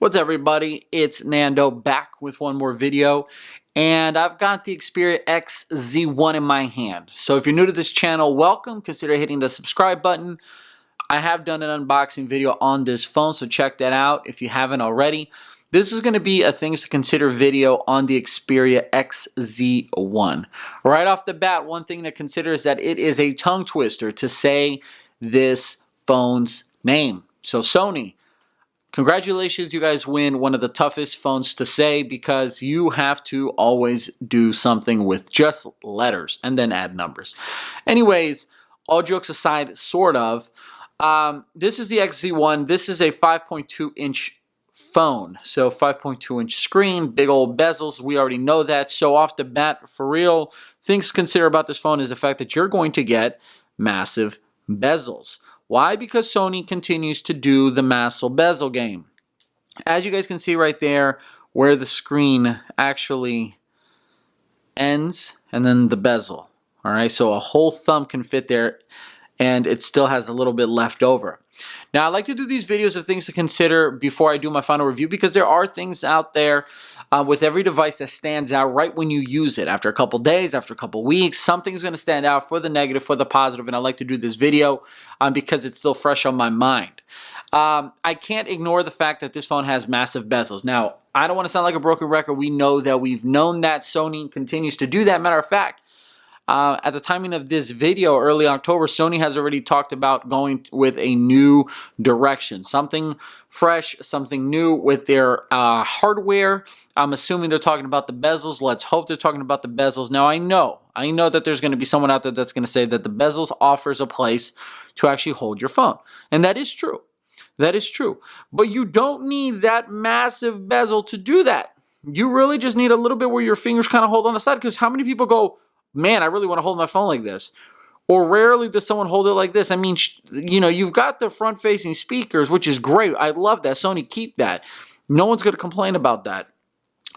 What's up, everybody? It's Nando back with one more video, and I've got the Xperia XZ1 in my hand. So if you're new to this channel, welcome. Consider hitting the subscribe button. I have done an unboxing video on this phone, so check that out if you haven't already. This is going to be a things to consider video on the Xperia XZ1. Right off the bat, one thing to consider is that it is a tongue twister to say this phone's name. So Sony, congratulations, you guys win one of the toughest phones to say because you have to always do something with just letters and then add numbers. Anyways, all jokes aside, sort of, this is the XZ1. This is a 5.2-inch phone. So 5.2-inch screen, big old bezels. We already know that. So off the bat, for real, things to consider about this phone is the fact that you're going to get massive bezels. Why? Because Sony continues to do the massive bezel game. As you guys can see right there, where the screen actually ends, and then the bezel. All right, so a whole thumb can fit there, and it still has a little bit left over. Now, I like to do these videos of things to consider before I do my final review because there are things out there with every device that stands out right when you use it. After a couple days, after a couple weeks, something's going to stand out for the negative, for the positive, and I like to do this video because it's still fresh on my mind. I can't ignore the fact that this phone has massive bezels. Now, I don't want to sound like a broken record. We know that. We've known that. Sony continues to do that. Matter of fact, at the timing of this video, early October, Sony has already talked about going with a new direction. Something fresh, something new with their hardware. I'm assuming they're talking about the bezels. Let's hope they're talking about the bezels. Now, I know that there's going to be someone out there that's going to say that the bezels offers a place to actually hold your phone. And that is true. That is true. But you don't need that massive bezel to do that. You really just need a little bit where your fingers kind of hold on the side, because how many people go, man, I really want to hold my phone like this? Or rarely does someone hold it like this. I mean, you know, you've got the front-facing speakers, which is great. I love that. Sony, keep that. No one's going to complain about that.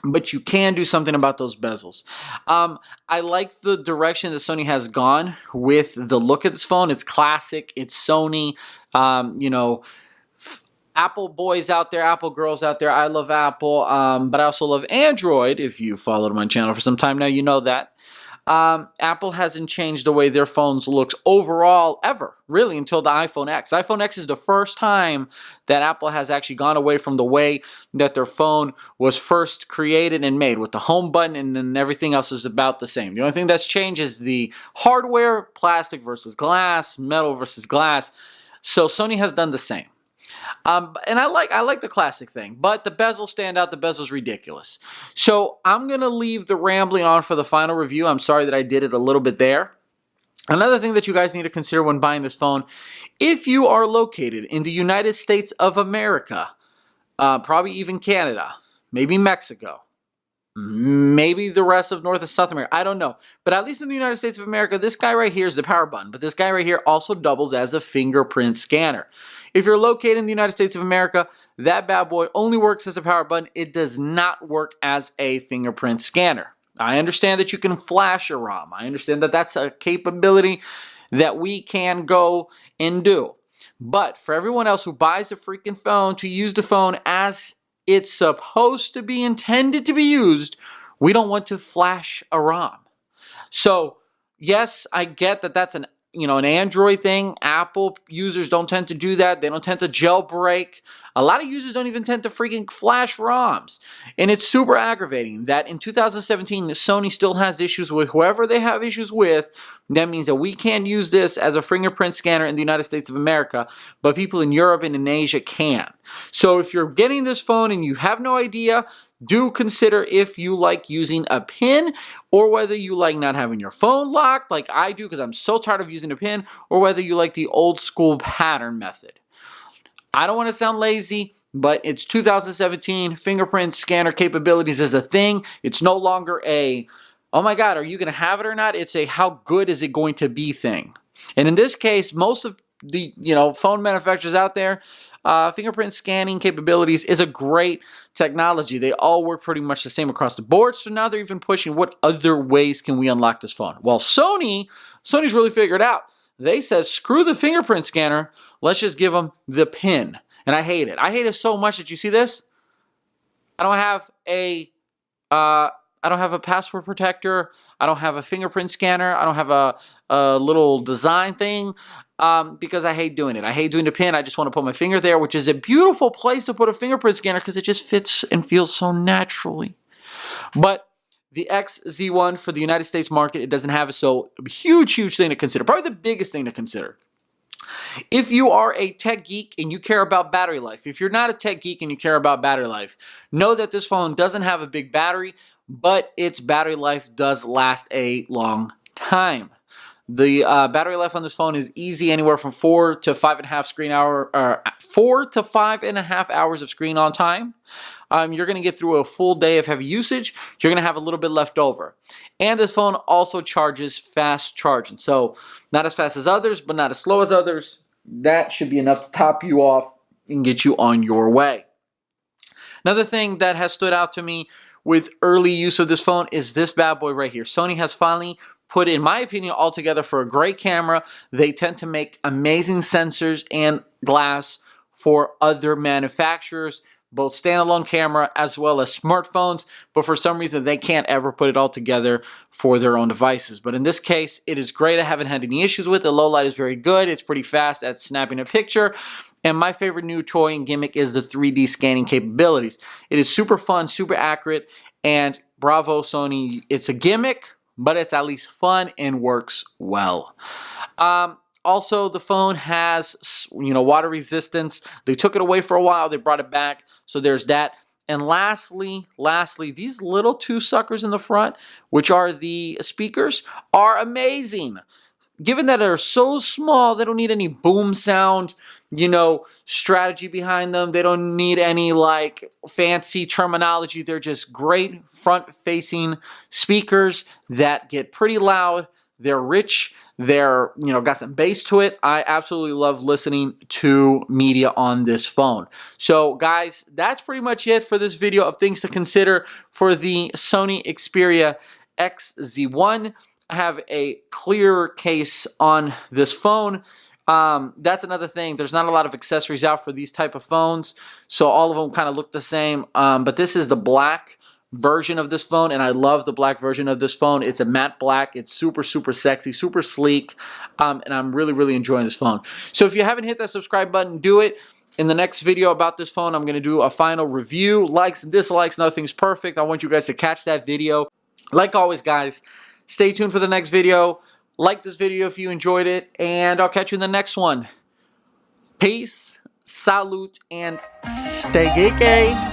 But you can do something about those bezels. I like the direction that Sony has gone with the look of this phone. It's classic. It's Sony. You know, Apple boys out there, Apple girls out there. I love Apple, but I also love Android. If you followed my channel for some time now, you know that. Apple hasn't changed the way their phones looks overall ever, really, until the iPhone X. iPhone X is the first time that Apple has actually gone away from the way that their phone was first created and made, with the home button, and then everything else is about the same. The only thing that's changed is the hardware, plastic versus glass, metal versus glass. So Sony has done the same. And I like the classic thing, but the bezels stand out. The bezel's ridiculous. So I'm going to leave the rambling on for the final review. I'm sorry that I did it a little bit there. Another thing that you guys need to consider when buying this phone, if you are located in the United States of America, probably even Canada, maybe Mexico, maybe the rest of North and South America, I don't know. But at least in the United States of America, this guy right here is the power button. But this guy right here also doubles as a fingerprint scanner. If you're located in the United States of America, that bad boy only works as a power button. It does not work as a fingerprint scanner. I understand that you can flash a ROM. I understand that that's a capability that we can go and do. But for everyone else who buys a freaking phone to use the phone as it's supposed to be intended to be used, we don't want to flash a ROM. So yes, I get that that's an Android thing. Apple users don't tend to do that. They don't tend to jailbreak. A lot of users don't even tend to freaking flash ROMs. And it's super aggravating that in 2017, Sony still has issues with whoever they have issues with. That means that we can't use this as a fingerprint scanner in the United States of America, but people in Europe and in Asia can. So if you're getting this phone and you have no idea, do consider if you like using a PIN, or whether you like not having your phone locked like I do because I'm so tired of using a PIN, or whether you like the old school pattern method. I don't want to sound lazy, but it's 2017. Fingerprint scanner capabilities is a thing. It's no longer a, oh my God, are you going to have it or not? It's a, how good is it going to be thing. And in this case, most of the phone manufacturers out there, fingerprint scanning capabilities is a great technology. They all work pretty much the same across the board. So now they're even pushing, what other ways can we unlock this phone? Well, Sony's really figured out. They said, screw the fingerprint scanner. Let's just give them the PIN. And I hate it. I hate it so much that you see this. I don't have a password protector. I don't have a fingerprint scanner. I don't have a little design thing because I hate doing it. I hate doing the pin. I just want to put my finger there, which is a beautiful place to put a fingerprint scanner because it just fits and feels so naturally. But the XZ1 for the United States market, it doesn't have it, so a huge thing to consider. Probably the biggest thing to consider. If you are a tech geek and you care about battery life, if you're not a tech geek and you care about battery life, know that this phone doesn't have a big battery, but its battery life does last a long time. The battery life on this phone is easy, anywhere from 4 to 5.5 hours of screen on time. You're going to get through a full day of heavy usage. You're going to have a little bit left over. And this phone also charges fast charging. So not as fast as others, but not as slow as others. That should be enough to top you off and get you on your way. Another thing that has stood out to me with early use of this phone is this bad boy right here. Sony has finally put, in my opinion, all together for a great camera. They tend to make amazing sensors and glass for other manufacturers, both standalone camera as well as smartphones, but for some reason they can't ever put it all together for their own devices. But in this case, it is great. I haven't had any issues with it. Low light is very good. It's pretty fast at snapping a picture. And my favorite new toy and gimmick is the 3D scanning capabilities. It is super fun, super accurate, and bravo Sony. It's a gimmick, but it's at least fun and works well. Also, the phone has, water resistance. They took it away for a while. They brought it back. So there's that. And lastly, these little two suckers in the front, which are the speakers, are amazing. Given that they're so small, they don't need any boom sound, strategy behind them. They don't need any fancy terminology. They're just great front-facing speakers that get pretty loud. They're rich. They're, got some bass to it. I absolutely love listening to media on this phone. So guys, that's pretty much it for this video of things to consider for the Sony Xperia XZ1. I have a clear case on this phone. That's another thing. There's not a lot of accessories out for these type of phones, so all of them kind of look the same. But this is the black version of this phone, and I love the black version of this phone. It's a matte black. It's super sexy, super sleek, and I'm really enjoying this phone. So if you haven't hit that subscribe button, do it. In the next video about this phone, I'm going to do a final review. Likes and dislikes, nothing's perfect. I want you guys to catch that video. Like always, guys, stay tuned for the next video. Like this video if you enjoyed it, and I'll catch you in the next one. Peace, salute, and stay geeky.